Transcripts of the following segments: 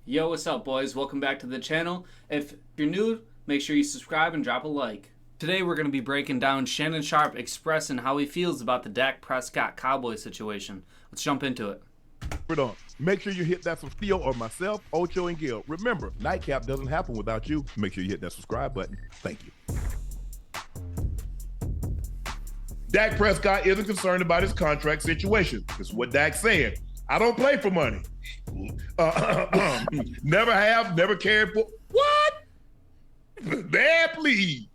Yo, what's up, boys? Welcome back to the channel. If you're new, make sure you subscribe and drop a like. Today we're going to be breaking down Shannon Sharpe expressing how he feels about the Dak Prescott Cowboys situation. Let's jump into it. Make sure you hit that subscribe or myself, Ocho, and Gil. Remember, Nightcap doesn't happen without you. Make sure you hit that subscribe button. Thank you. Dak Prescott isn't concerned about his contract situation. This is what Dak said. I don't play for money. Never have, never cared for. What? Man, please.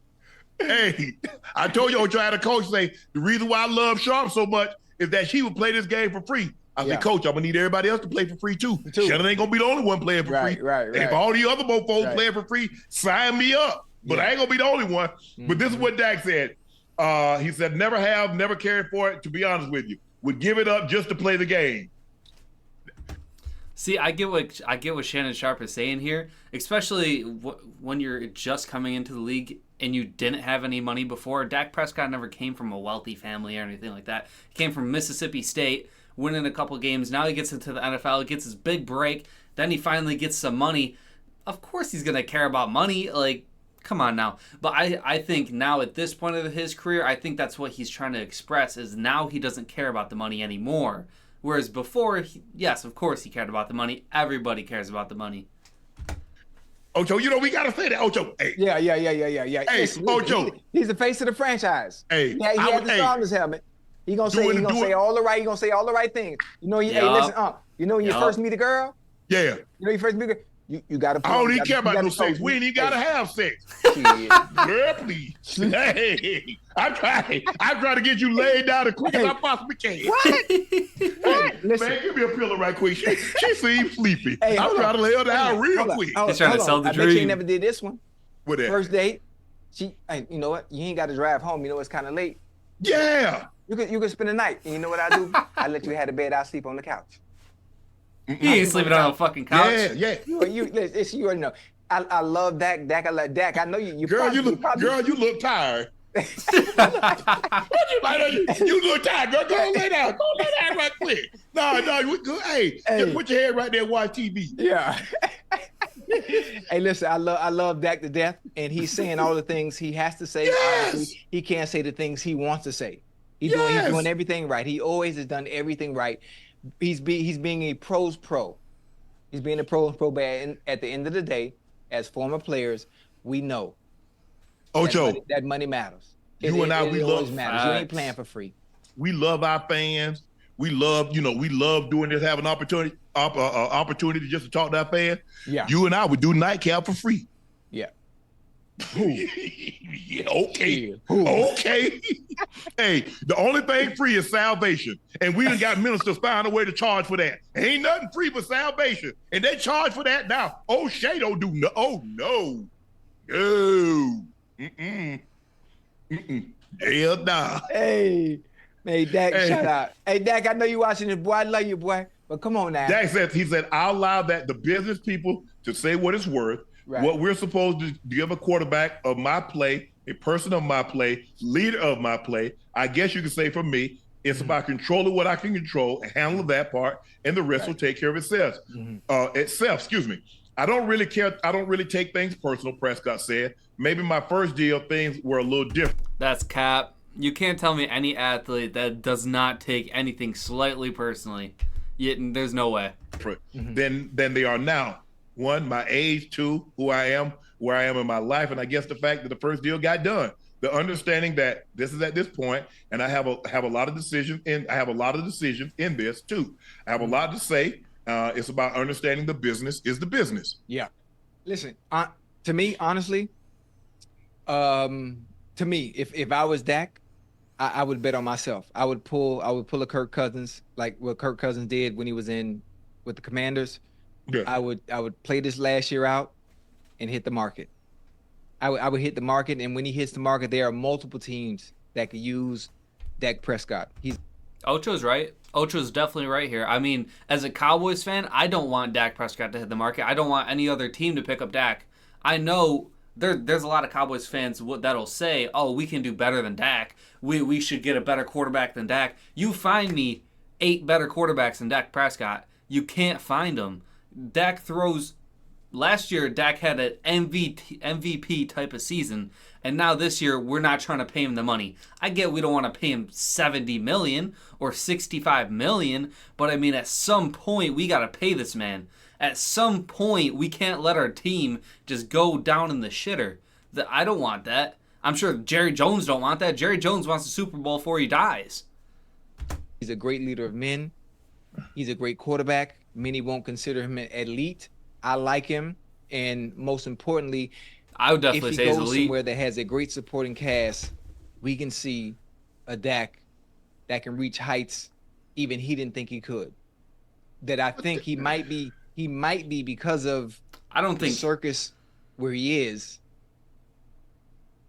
Hey, I told you, Ocho, I had a coach say, the reason why I love Sharpe so much is that she would play this game for free. I said, Coach, I'm going to need everybody else to play for free, too. Shannon ain't going to be the only one playing for free. Right. If all the other mofos playing for free, sign me up. But I ain't going to be the only one. But this is what Dak said. He said, never have, never cared for it, to be honest with you. Would give it up just to play the game. See, I get what Shannon Sharpe is saying here, especially when you're just coming into the league and you didn't have any money before. Dak Prescott never came from a wealthy family or anything like that. He came from Mississippi State, winning a couple games. Now he gets into the NFL, gets his big break. Then he finally gets some money. Of course he's going to care about money. Like, come on now. But I think now at this point of his career, I think that's what he's trying to express is now he doesn't care about the money anymore. Whereas before, yes, of course he cared about the money. Everybody cares about the money. Ocho, you know, we got to say that. Ocho, hey. Yeah. Hey, Listen, Ocho. He's the face of the franchise. He had the star on his helmet. He gonna say all the right things. You know, hey, listen, you know when you first meet a girl? Yeah. You know you first meet a girl? You gotta I don't even care about no sex. We ain't even gotta have sex. Girl, please. Hey, I try to get you laid down as quick as I possibly can. What? Listen. Man, give me a pillow right quick. She seems sleepy. Hey, I'm trying to lay her down real quick. He's trying to sell the dream. I bet you never did this one. What that? First date, you know what? You ain't got to drive home. You know it's kind of late. Yeah. You could spend the night. And you know what I do? I let you have the bed. I sleep on the couch. He ain't sleeping on a fucking couch. Yeah. You already know. I love Dak. I love Dak. I know you. Girl, you look tired. You look tired, girl. Go lay down. Go lay down right quick. No, hey, just put your head right there and watch TV. Yeah. Hey, listen, I love Dak to death, and he's saying all the things he has to say. Yes. Honestly, he can't say the things he wants to say. He's doing everything right. He always has done everything right. He's being a pros pro. He's being a pros pro, but at the end of the day, as former players, we know Ocho, that money matters. We love matters. You ain't playing for free. We love our fans. We love doing this, have an opportunity just to talk to our fans. Yeah. You and I would do Nightcap for free. Yeah. Yeah, okay. Okay. Hey, the only thing free is salvation. And we done got ministers find a way to charge for that. Ain't nothing free but salvation. And they charge for that now. O'Shea don't do no. Oh, no. No. Hell nah. Hey, Dak, shout out. Hey, Dak, I know you watching this, boy. I love you, boy. But come on now. Dak said, I'll allow the business people to say what it's worth. Right. What we're supposed to give a quarterback of my play, a person of my play, leader of my play. I guess you could say for me, it's about controlling what I can control and handle that part, and the rest will take care of itself. Excuse me. I don't really care. I don't really take things personal, Prescott said. Maybe my first deal, things were a little different. That's cap. You can't tell me any athlete that does not take anything slightly personally. There's no way. Than they are now. One, my age. Two, who I am, where I am in my life, and I guess the fact that the first deal got done. The understanding that this is at this point, and I have a lot of decisions, and I have a lot of decisions in this too. I have a lot to say. It's about understanding the business is the business. Yeah. Listen, to me, honestly, if I was Dak, I would bet on myself. I would pull a Kirk Cousins, like what Kirk Cousins did when he was with the Commanders. Yeah. I would play this last year out and hit the market. I would hit the market, and when he hits the market, there are multiple teams that could use Dak Prescott. Ocho's right. Ocho's definitely right here. I mean, as a Cowboys fan, I don't want Dak Prescott to hit the market. I don't want any other team to pick up Dak. I know there's a lot of Cowboys fans that'll say, oh, we can do better than Dak. We should get a better quarterback than Dak. You find me 8 better quarterbacks than Dak Prescott. You can't find them. Dak throws last year Dak had an MVP type of season, and now this year we're not trying to pay him the money. I get we don't want to pay him $70 million or $65 million, but I mean at some point we got to pay this man. At some point we can't let our team just go down in the shitter. I don't want that. I'm sure Jerry Jones don't want that. Jerry Jones wants the Super Bowl before he dies. He's a great leader of men. He's a great quarterback. Many won't consider him an elite. I like him, and most importantly, I would definitely say he's elite. If he goes somewhere that has a great supporting cast, we can see a Dak that can reach heights even he didn't think he could. That I think he might be because of the circus where he is.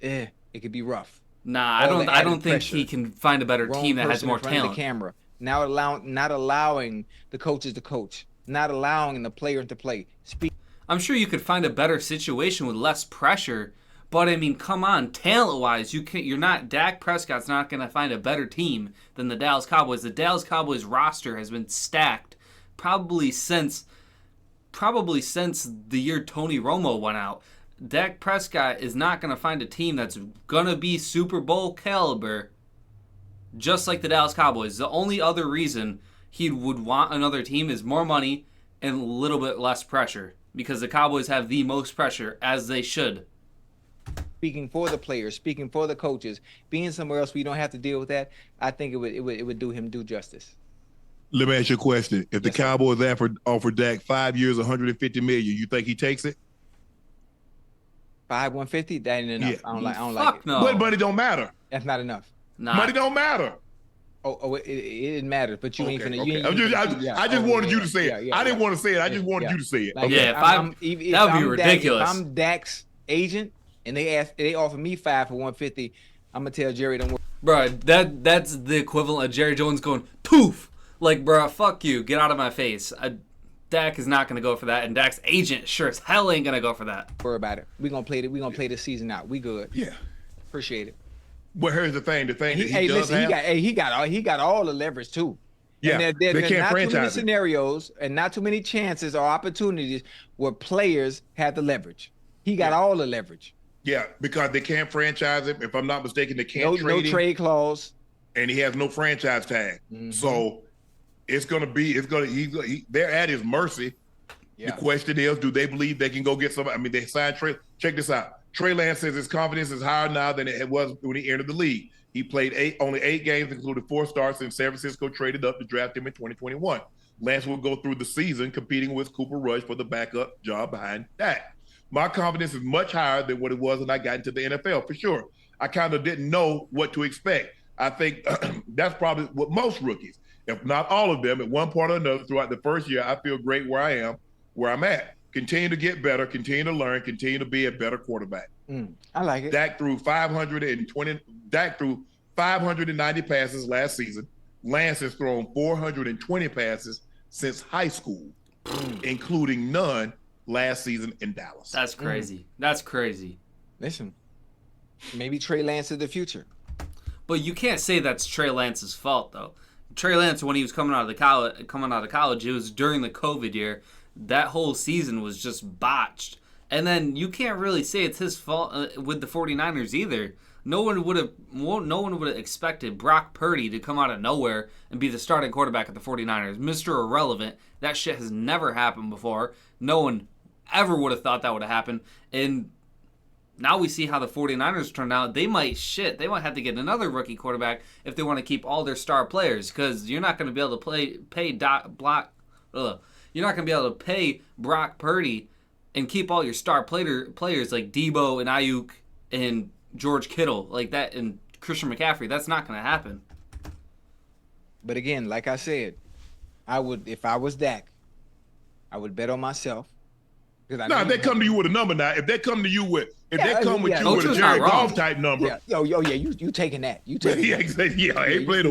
It could be rough. Nah, I don't think he can find a better team that has more talent. The camera. Not allowing the coaches to coach, not allowing the players to play. I'm sure you could find a better situation with less pressure, but I mean, come on, talent-wise, you're not. Dak Prescott's not going to find a better team than the Dallas Cowboys. The Dallas Cowboys roster has been stacked probably since the year Tony Romo went out. Dak Prescott is not going to find a team that's going to be Super Bowl caliber just like the Dallas Cowboys. The only other reason he would want another team is more money and a little bit less pressure because the Cowboys have the most pressure, as they should. Speaking for the players, speaking for the coaches, being somewhere else where you don't have to deal with that, I think it would do him due justice. Let me ask you a question. If the Cowboys offer Dak 5 years, $150 million, you think he takes it? 150? That ain't enough. Yeah. I don't Fuck like it. No. But money don't matter. That's not enough. Nah. Money don't matter. It matters, but you ain't finna. Okay. I just wanted you to say it. I didn't want to say it. I just wanted you to say it. Like, yeah, that would be ridiculous. If I'm Dak's agent and they offer me 5 for 150, I'm gonna tell Jerry don't worry. Bro, that's the equivalent of Jerry Jones going poof. Like, bro, fuck you, get out of my face. Dak is not gonna go for that, and Dak's agent sure as hell ain't gonna go for that. Worry about it. We gonna play this season out. We good. Yeah, appreciate it. Well, here's the thing. The thing he got all the leverage too. Yeah, and there's they can't not franchise too many it. scenarios and not too many chances or opportunities where players have the leverage. He got all the leverage. Yeah, because they can't franchise him. If I'm not mistaken, they can't trade him. No trade clause. And he has no franchise tag. Mm-hmm. So they're at his mercy. Yeah. The question is, do they believe they can go get somebody? I mean, they signed Trey. Check this out. Trey Lance says his confidence is higher now than it was when he entered the league. He played only 8 games, including 4 starts, and San Francisco traded up to draft him in 2021. Lance will go through the season competing with Cooper Rush for the backup job behind Dak. My confidence is much higher than what it was when I got into the NFL, for sure. I kind of didn't know what to expect. I think that's probably what most rookies, if not all of them, at one point or another throughout the first year, I feel great where I am, where I'm at. Continue to get better, continue to learn, continue to be a better quarterback. I like it. Dak threw 590 passes last season. Lance has thrown 420 passes since high school, including none last season in Dallas. That's crazy. That's crazy. Listen, maybe Trey Lance is the future. But you can't say that's Trey Lance's fault, though. Trey Lance, when he was coming out of college, it was during the COVID year. That whole season was just botched. And then you can't really say it's his fault with the 49ers either. No one would have expected Brock Purdy to come out of nowhere and be the starting quarterback at the 49ers. Mr. Irrelevant. That shit has never happened before. No one ever would have thought that would have happened. And now we see how the 49ers turned out. They might have to get another rookie quarterback if they want to keep all their star players, because you're not going to be able to you're not going to be able to pay Brock Purdy and keep all your star players like Debo and Ayuk and George Kittle like that and Christian McCaffrey. That's not going to happen. But again, like I said, if I was Dak, I would bet on myself. If they come to you with a number now, if they come to you with a Jared Goff type number. You taking that. You taking that. You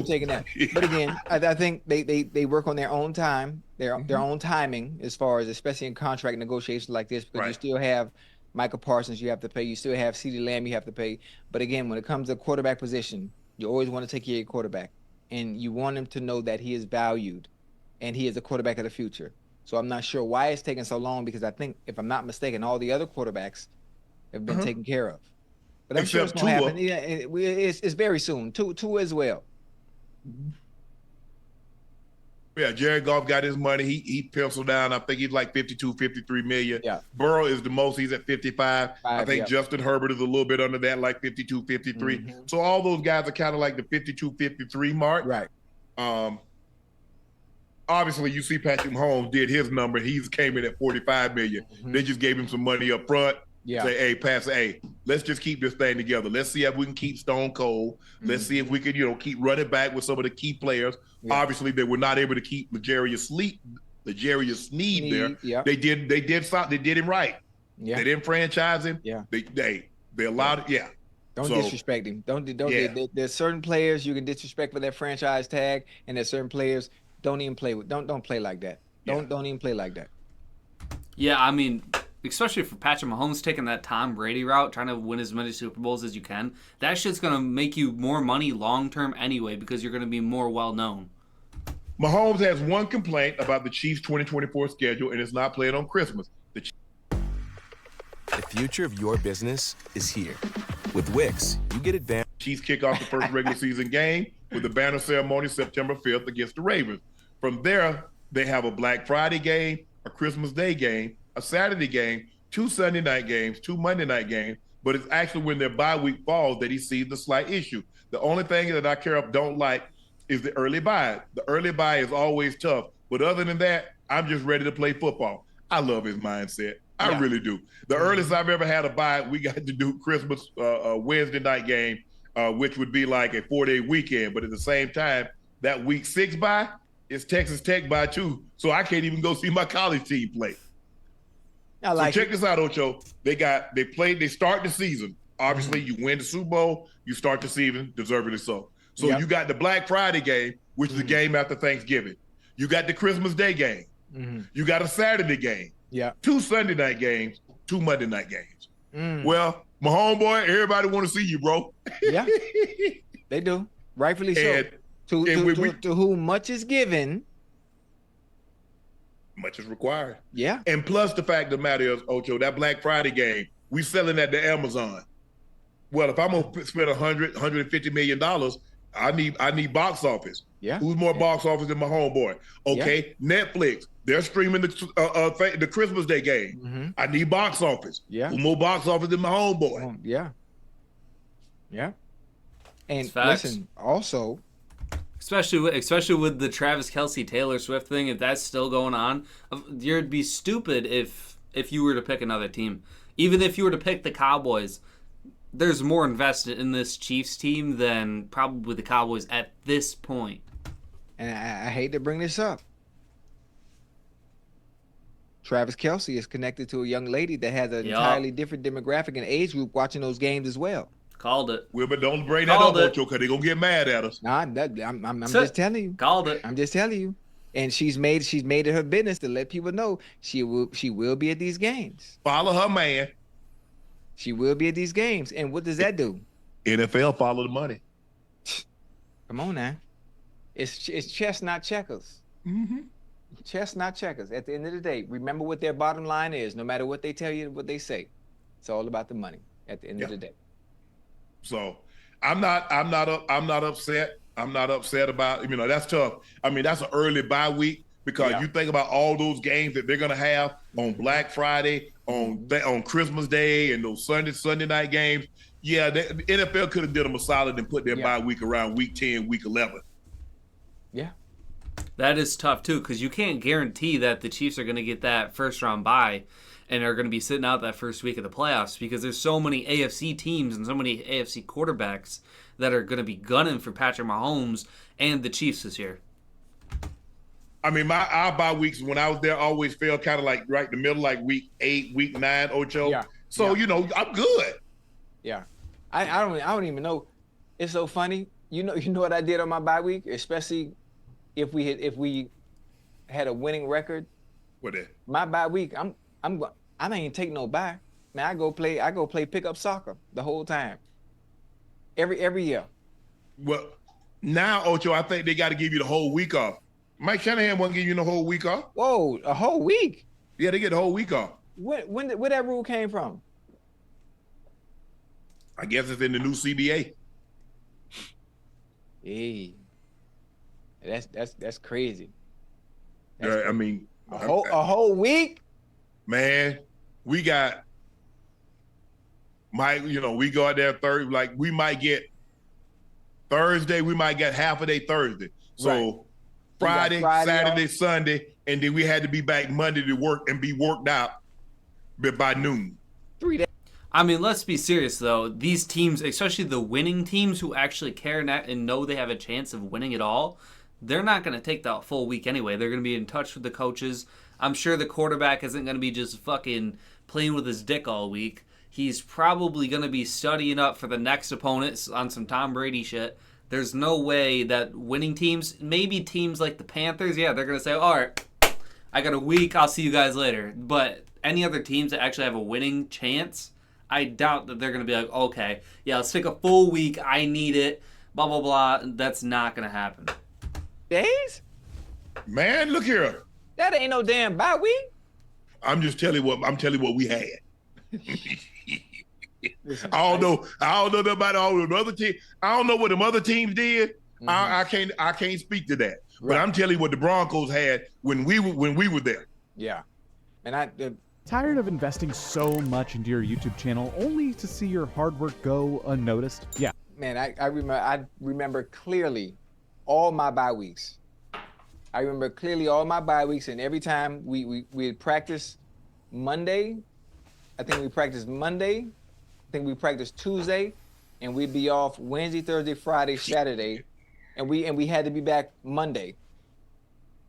taking that. But again, I think they work on their own time, their own timing, as far as especially in contract negotiations like this, because you still have Michael Parsons you have to pay, you still have CeeDee Lamb you have to pay. But again, when it comes to quarterback position, you always want to take care of your quarterback, and you want him to know that he is valued and he is a quarterback of the future. So I'm not sure why it's taking so long, because I think, if I'm not mistaken, all the other quarterbacks have been taken care of. But I'm sure it's Except going to Tua. happen. Yeah, it's very soon. Tua as well. Yeah, Jared Goff got his money. He penciled down. I think he's like 52, 53 million. Yeah. Burrow is the most. He's at 55. I think Justin Herbert is a little bit under that, like 52, 53. Mm-hmm. So all those guys are kind of like the 52, 53 mark. Right. Obviously, you see Patrick Mahomes did his number. He came in at 45 million. Mm-hmm. They just gave him some money up front. Yeah. Say, hey, Pastor, hey, let's just keep this thing together. Let's see if we can keep Stone Cold. Let's see if we can, keep running back with some of the key players. Yeah. Obviously, they were not able to keep L'Jarius Sneed there. Yeah. They did him right. Yeah. They didn't franchise him. Yeah. They allowed it. Yeah. Don't disrespect him. Don't. Yeah. There's certain players you can disrespect for their franchise tag, and there's certain players don't even play with. Don't play like that. Don't even play like that. Yeah, I mean, especially for Patrick Mahomes taking that Tom Brady route, trying to win as many Super Bowls as you can, that shit's going to make you more money long-term anyway, because you're going to be more well-known. Mahomes has one complaint about the Chiefs' 2024 schedule, and it's not playing on Christmas. The future of your business is here. With Wix, you get advanced. Chiefs kick off the first regular season game with the banner ceremony September 5th against the Ravens. From there, they have a Black Friday game, a Christmas Day game, a Saturday game, 2 Sunday night games, 2 Monday night games, but it's actually when their bye week falls that he sees the slight issue. The only thing that I don't like is the early bye. The early bye is always tough, but other than that, I'm just ready to play football. I love his mindset. I really do. The earliest I've ever had a bye, we got to do Christmas Wednesday night game, which would be like a 4-day weekend, but at the same time, that week 6 bye is Texas Tech bye too, so I can't even go see my college team play. So check this out, Ocho. They start the season. Obviously, you win the Super Bowl, you start the season, deservedly so. So you got the Black Friday game, which is the game after Thanksgiving. You got the Christmas Day game. You got a Saturday game. 2 Sunday night games, 2 Monday night games. Well, my homeboy, everybody want to see you, bro. Yeah, they do. Rightfully so. To whom much is given, much is required. Yeah. And plus the fact of the matter is, Ocho, that Black Friday game, we selling that to Amazon. Well, if I'm gonna spend $150 million, I need box office. Yeah. Who's more box office than my homeboy? Okay, Netflix. They're streaming the Christmas Day game. I need box office. Yeah. Who's more box office than my homeboy? Yeah. And listen, also, especially with the Travis Kelce Taylor Swift thing, if that's still going on, you'd be stupid if you were to pick another team. Even if you were to pick the Cowboys, there's more invested in this Chiefs team than probably the Cowboys at this point. And I hate to bring this up, Travis Kelce is connected to a young lady that has an entirely different demographic and age group watching those games as well. Called it. Well, but don't bring that up, Ocho, because they're going to get mad at us. Nah, I'm just telling you. Called it. I'm just telling you. And she's made it her business to let people know she will be at these games. Follow her man. She will be at these games. And what does that do? NFL follow the money. Come on now. It's chess, not checkers. Chess, not checkers. At the end of the day, remember what their bottom line is. No matter what they tell you, what they say, it's all about the money at the end of the day. So I'm not upset. I'm not upset about, that's tough. I mean, that's an early bye week because you think about all those games that they're going to have on Black Friday, on Christmas Day, and those Sunday night games. Yeah, the NFL could have did them a solid and put their bye week around week 10, week 11. Yeah. That is tough, too, because you can't guarantee that the Chiefs are going to get that first-round bye and are going to be sitting out that first week of the playoffs because there's so many AFC teams and so many AFC quarterbacks that are going to be gunning for Patrick Mahomes and the Chiefs this year. I mean, our bye weeks when I was there always fell kind of like right in the middle, like week 8, week 9, Ocho. Yeah. So, I'm good. Yeah. I don't even know. It's so funny. You know what I did on my bye week, especially if we had a winning record. What that? My bye week, I don't even take no bye. Man, I go play pickup soccer the whole time. Every year. Well, now, Ocho, I think they got to give you the whole week off. Mike Shanahan won't give you the whole week off. Whoa, a whole week? Yeah, they get the whole week off. Where that rule came from? I guess it's in the new CBA. Hey, that's crazy. I mean, a whole week. Man, we got we go out there Thursday. Like we might get Thursday. We might get half a day Thursday. So Friday, Saturday, off. Sunday, and then we had to be back Monday to work and be worked out by noon. 3 days. I mean, let's be serious, though. These teams, especially the winning teams who actually care and know they have a chance of winning it all, they're not going to take that full week anyway. They're going to be in touch with the coaches. I'm sure the quarterback isn't going to be just fucking playing with his dick all week. He's probably going to be studying up for the next opponent on some Tom Brady shit. There's no way that winning teams, maybe teams like the Panthers, yeah, they're going to say, all right, I got a week, I'll see you guys later. But any other teams that actually have a winning chance, I doubt that they're going to be like, okay, yeah, let's take a full week, I need it, blah, blah, blah. That's not going to happen. Days? Man, look here. That ain't no damn bye week. I'm telling you what we had. I don't know about all the other teams. I don't know what them other teams did. Mm-hmm. I can't speak to that. Right. But I'm telling you what the Broncos had when we were there. Yeah. And tired of investing so much into your YouTube channel only to see your hard work go unnoticed? Yeah. Man, I remember clearly all my bye weeks. And every time we'd practice Monday. I think we practiced Monday. I think we practiced Tuesday, and we'd be off Wednesday, Thursday, Friday, Saturday, and we had to be back Monday.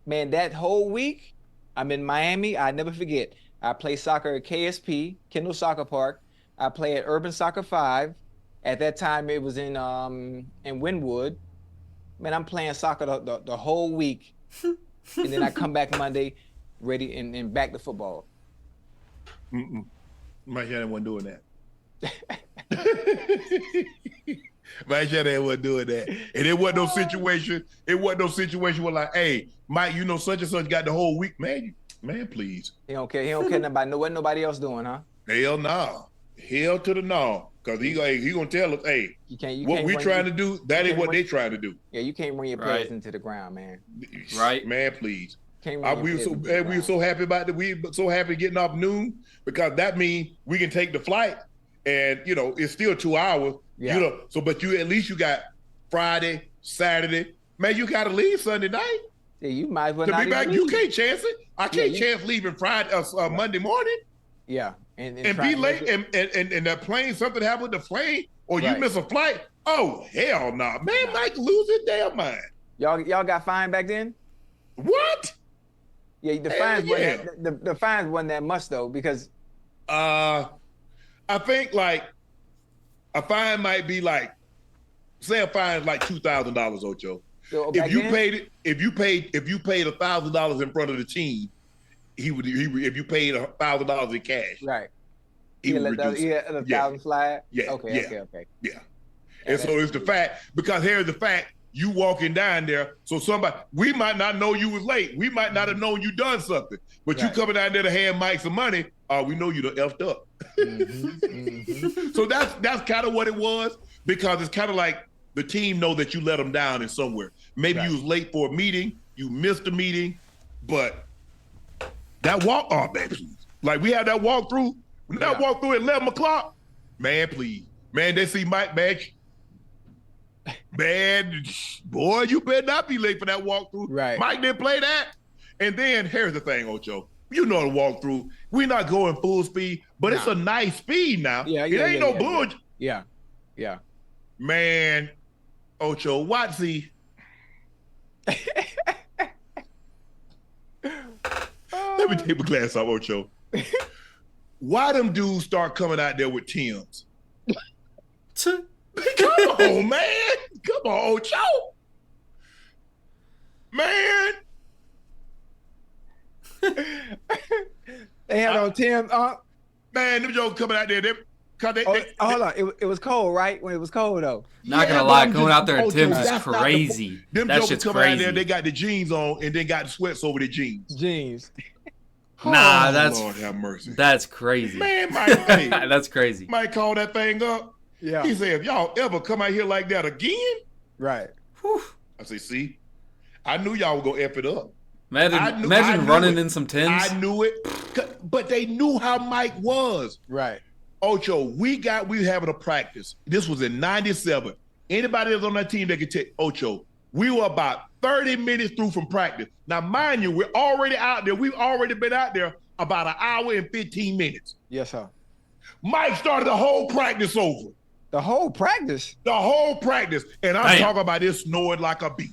Man, that whole week, I'm in Miami. I never forget. I play soccer at KSP, Kendall Soccer Park. I play at Urban Soccer 5. At that time, it was in Wynwood. Man, I'm playing soccer the whole week, and then I come back Monday, ready and back to football. My Shannon wasn't doing that. My Shannon wasn't doing that. And it wasn't no situation. It wasn't no situation where like, hey, Mike, such and such got the whole week. Man, please. He don't care about what nobody else doing, huh? Hell no. Hell to the no. Because he gonna tell us, hey, what we trying to do, that ain't what they trying to do. Yeah, you can't run your players into the ground, man. Right. Man, please. We were so happy about that. We so happy getting off noon because that means we can take the flight, and it's still 2 hours. Yeah. But at least you got Friday, Saturday. Man, you got to leave Sunday night. Yeah, you might as well to not be back. leave. You can't chance it. I can't chance leaving Friday, Monday morning. Yeah, and be late, and that plane, something happened with the plane, or you miss a flight. Oh hell no, man! Mike lose his damn mind. Y'all got fined back then? What? Yeah, the fines wasn't that much though, because I think like a fine might be like, say a fine is like $2,000, Ocho. So if you paid $1,000 in front of the team, he would if you paid $1,000 in cash, right? He would reduce it. A $1,000 flag. Yeah. Okay. Yeah. And so it's the fact, because here's the fact. You walking down there, so we might not know you was late. We might not have known you done something. But you coming down there to hand Mike some money, we know you done effed up. So that's kind of what it was, because it's kind of like the team know that you let them down in somewhere. Maybe you was late for a meeting, you missed a meeting, but that man, please. Like we had that walkthrough. When that walkthrough at 11 o'clock, man, please. Man, they see Mike, man, boy, you better not be late for that walkthrough. Right. Mike didn't play that. And then here's the thing, Ocho. The walkthrough. We're not going full speed, but it's a nice speed now. Yeah, it ain't no bullshit. Yeah. Man, Ocho, watch the. Let me take my glass off, Ocho. Why them dudes start coming out there with Timbs? Come on, man. Come on, Ocho. Man. They had on Tim. Man, them jokes coming out there. Hold on. It was cold, right? When it was cold, though. Not gonna lie, going out there in Tim's is crazy. Them that jokers shit's come crazy. out there, they got the jeans on and they got the sweats over the jeans. Nah, that's Lord have mercy. That's crazy. Man, Mike, hey, that's crazy. Mike called that thing up. Yeah. He said, if y'all ever come out here like that again, right. Whew. I say, see, I knew y'all were gonna F it up. Imagine running in some tins. I knew it, but they knew how Mike was. Right. Ocho, we having a practice. This was in '97. Anybody that's on that team that can take Ocho, we were about 30 minutes through from practice. Now, mind you, we're already out there. We've already been out there about an hour and 15 minutes. Yes, sir. Mike started the whole practice over. The whole practice? The whole practice. And I'm talking about it snowing like a bee.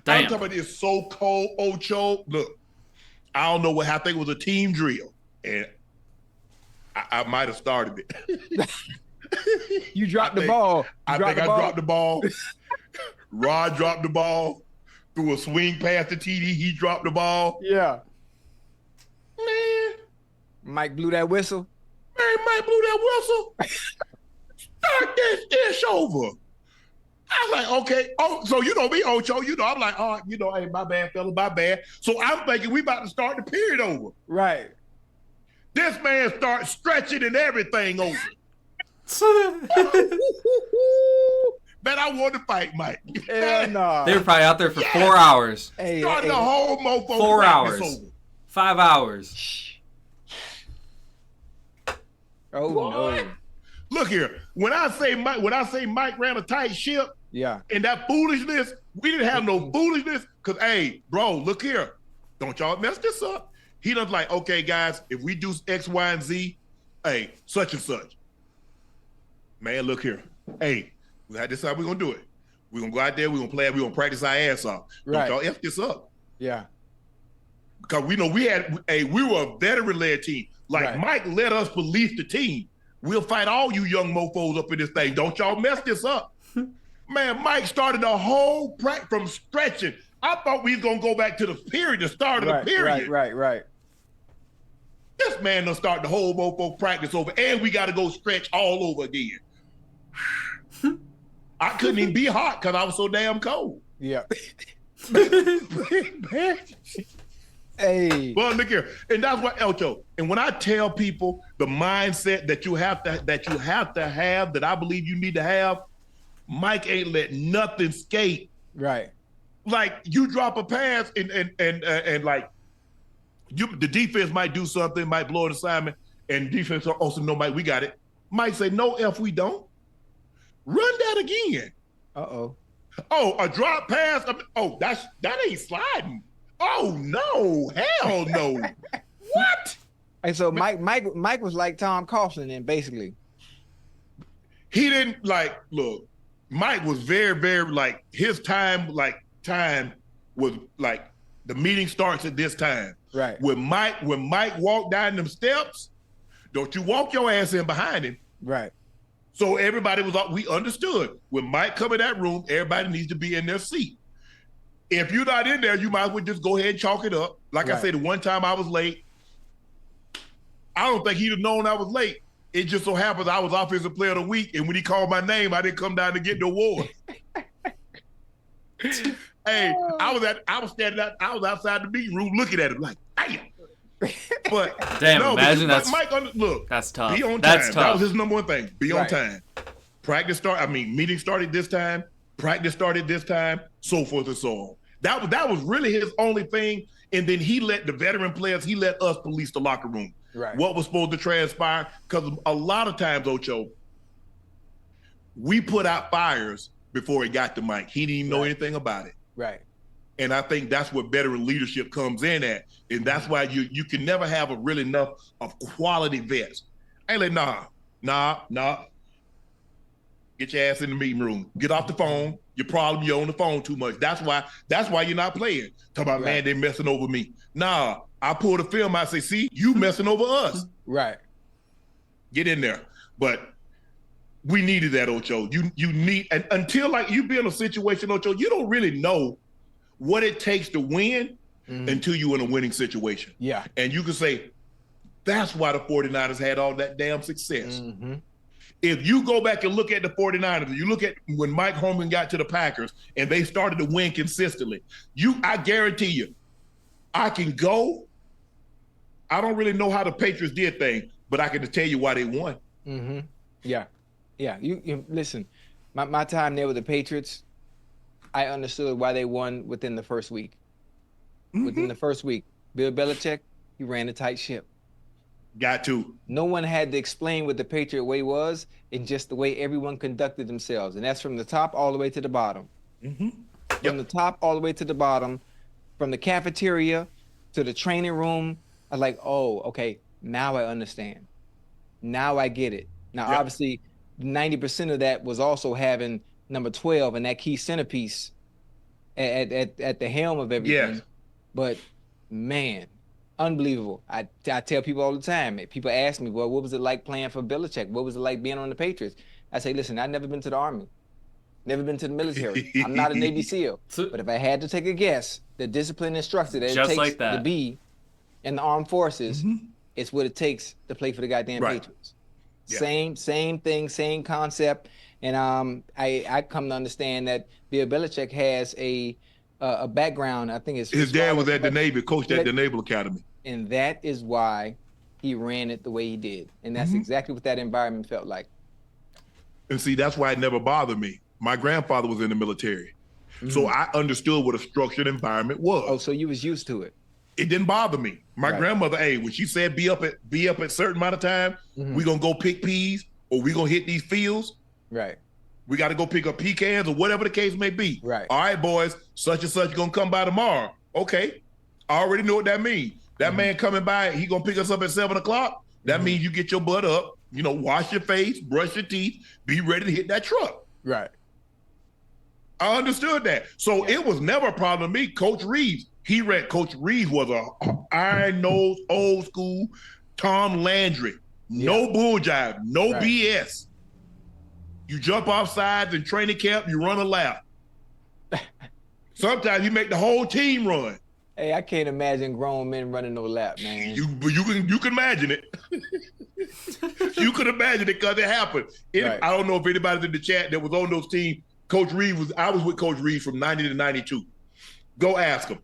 I'm talking about it's so cold, Ocho. Look, I don't know what happened. I think it was a team drill. And I might have started it. You dropped the ball. I think I dropped the ball. Rod dropped the ball. Threw a swing past the TD. He dropped the ball. Yeah. Man. Mike blew that whistle. Man, Mike blew that whistle. Start this ish over. I was like, okay. Oh, so you know me, Ocho. You know, I'm like, oh, you know, hey, my bad, fella, my bad. So I'm thinking we about to start the period over. Right. This man starts stretching and everything over. Man, I want to fight Mike. No. They were probably out there for 4 hours. Starting the whole mofo 4 hours. Over. 5 hours. Oh, no. Look here. When I say Mike ran a tight ship, yeah, and that foolishness, we didn't have no foolishness. Cause hey, bro, look here. Don't y'all mess this up. He does like, okay, guys, if we do X, Y, and Z, hey, such and such. Man, look here. Hey, this is how we're gonna do it. We're gonna go out there, we're gonna play, we're gonna practice our ass off. Right. Don't y'all F this up. Yeah. Because we know we were a veteran-led team. Like right. Mike let us police the team. We'll fight all you young mofos up in this thing. Don't y'all mess this up. Man, Mike started the whole practice from stretching. I thought we was going to go back to the period, the start of the period. Right. This man done start the whole mofo practice over, and we got to go stretch all over again. I couldn't even be hot because I was so damn cold. Yeah. Hey. Well, look here, and that's what Elcho. And when I tell people the mindset that you have to have, that I believe you need to have, Mike ain't let nothing skate. Right. Like you drop a pass and like the defense might do something, might blow an assignment, and defense also know Mike, we got it. Mike say, no, F, we don't. Run that again. Uh-oh. Oh, a drop pass. Oh, that ain't sliding. Oh no! Hell no! What? Hey, so Mike was like Tom Coughlin, then basically. He didn't like. Look, Mike was very, very like his time. Like time was like the meeting starts at this time. Right. When Mike walked down them steps, don't you walk your ass in behind him. Right. So everybody was up. We understood when Mike come in that room, everybody needs to be in their seat. If you're not in there, you might as well just go ahead and chalk it up. Like I said, the one time I was late, I don't think he'd have known I was late. It just so happens I was Offensive Player of the Week, and when he called my name, I didn't come down to get the award. Hey, I was standing out. I was outside the meeting room looking at him like, damn. But damn, no, imagine that's Mike. Look, that's tough. Be on time. That's tough. That was his number one thing. Be on time. Meeting started this time. Practice started this time, so forth and so on. That was really his only thing. And then he let the veteran players, he let us police the locker room. Right. What was supposed to transpire. Because a lot of times, Ocho, we put out fires before it got to Mike. He didn't even know anything about it. Right. And I think that's where veteran leadership comes in at. And that's why you can never have a really enough of quality vets. I ain't like, nah. Get your ass in the meeting room. Get off the phone. Your problem, you're on the phone too much. That's why you're not playing. Talk about, man, they messing over me. Nah, I pull the film out and say, see, you messing over us. Right. Get in there. But we needed that, Ocho. You need, and until like you be in a situation, Ocho, you don't really know what it takes to win until you're in a winning situation. Yeah. And you can say, that's why the 49ers had all that damn success. Mm-hmm. If you go back and look at the 49ers, you look at when Mike Holmgren got to the Packers and they started to win consistently, I guarantee you, I can go. I don't really know how the Patriots did things, but I can just tell you why they won. Mm-hmm. Yeah. You listen, my time there with the Patriots, I understood why they won within the first week. Mm-hmm. Within the first week, Bill Belichick, he ran a tight ship. Got to. No one had to explain what the Patriot way was, and just the way everyone conducted themselves. And that's from the top all the way to the bottom. Mm-hmm. From the top all the way to the bottom, from the cafeteria to the training room. I was like, oh, okay, now I understand. Now I get it. Now, obviously, 90% of that was also having number 12 and that key centerpiece at the helm of everything. Yes. But, man, unbelievable. I tell people all the time. People ask me, well, what was it like playing for Belichick? What was it like being on the Patriots? I say, listen, I've never been to the Army. Never been to the military. I'm not a Navy SEAL. But if I had to take a guess, the discipline and structure that it takes to be in the armed forces, it's what it takes to play for the goddamn Patriots. Yeah. Same thing, same concept. And I come to understand that Bill Belichick has a background. I think his dad was at the Navy, coached at the Naval Academy. And that is why he ran it the way he did. And that's exactly what that environment felt like. And see, that's why it never bothered me. My grandfather was in the military. So I understood what a structured environment was. Oh, so you was used to it. It didn't bother me. My grandmother, when she said be up at certain amount of time, we gonna go pick peas or we gonna hit these fields. Right. We got to go pick up pecans or whatever the case may be. Right. All right, boys, such and such gonna come by tomorrow. Okay. I already know what that means. That man coming by, he gonna pick us up at 7:00. That means you get your butt up, wash your face, brush your teeth, be ready to hit that truck. Right. I understood that. So it was never a problem to me. Coach Reeves was a iron-nosed, old school Tom Landry. No bull jive, no BS. You jump off sides in training camp, you run a lap. Sometimes you make the whole team run. Hey, I can't imagine grown men running no lap, man. You can imagine it. You can imagine it because it happened. I don't know if anybody's in the chat that was on those teams. Coach Reeves I was with Coach Reeves from 90 to 92. Go ask him.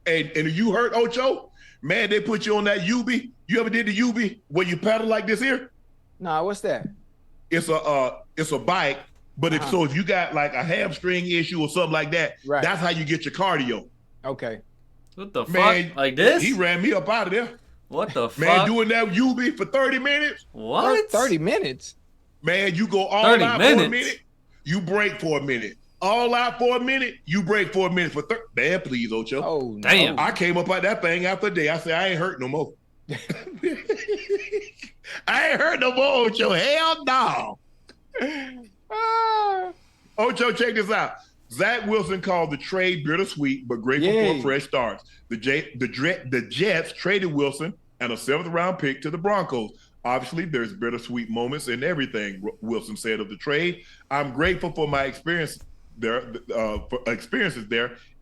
And you heard Ocho? Man, they put you on that UB. You ever did the UB where you paddle like this here? Nah, what's that? It's a bike, but if you got like a hamstring issue or something like that, that's how you get your cardio. Okay. What the fuck? Like this? He ran me up out of there. What the fuck? Man, doing that UB for 30 minutes? What? 30 minutes? Man, you go all out for a minute, you break for a minute. All out for a minute, you break for a minute for 30. Man, please, Ocho. Oh, damn. I came up out that thing after a day. I said, I ain't hurt no more. I ain't hurt no more, Ocho. Hell no. Ocho, check this out. Zach Wilson called the trade bittersweet, but grateful for a fresh start. The Jets traded Wilson and a 7th-round pick to the Broncos. Obviously, there's bittersweet moments in everything, Wilson said of the trade. I'm grateful for my experiences there,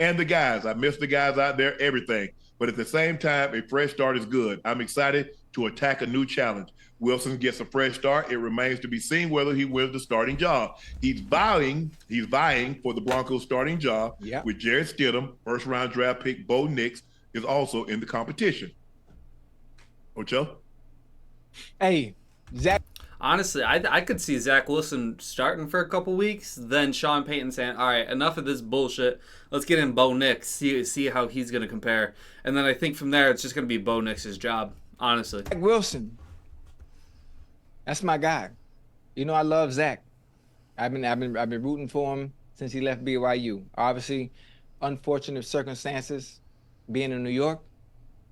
and the guys. I miss the guys out there, everything. But at the same time, a fresh start is good. I'm excited to attack a new challenge. Wilson gets a fresh start. It remains to be seen whether he wins the starting job. He's vying for the Broncos starting job with Jared Stidham. First-round draft pick Bo Nix is also in the competition. Ocho? Hey, Zach. Honestly, I could see Zach Wilson starting for a couple weeks, then Sean Payton saying, all right, enough of this bullshit. Let's get in Bo Nix, see how he's going to compare. And then I think from there, it's just going to be Bo Nix's job, honestly. Zach Wilson. That's my guy. I love Zach. I've been rooting for him since he left BYU. Obviously, unfortunate circumstances being in New York,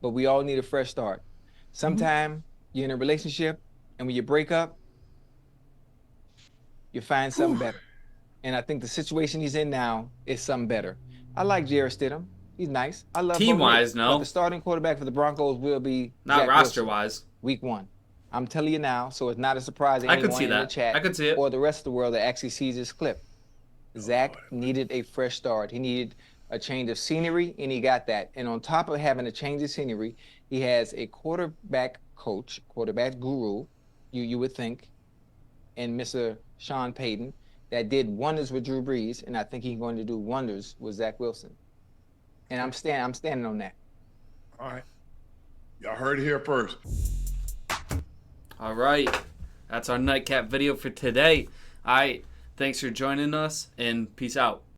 but we all need a fresh start. Sometime you're in a relationship, and when you break up, you find something better. And I think the situation he's in now is something better. I like Jared Stidham. He's nice. I love team-wise, no. But the starting quarterback for the Broncos will be not roster-wise. Week 1. I'm telling you now, so it's not a surprise to anyone in the chat I could see it. or the rest of the world that actually sees this clip. Zach needed a fresh start. He needed a change of scenery, and he got that. And on top of having a change of scenery, he has a quarterback coach, quarterback guru, you would think, and Mr. Sean Payton, that did wonders with Drew Brees, and I think he's going to do wonders with Zach Wilson. And I'm standing on that. All right. Y'all heard it here first. All right. That's our nightcap video for today. All right. Thanks for joining us, and peace out.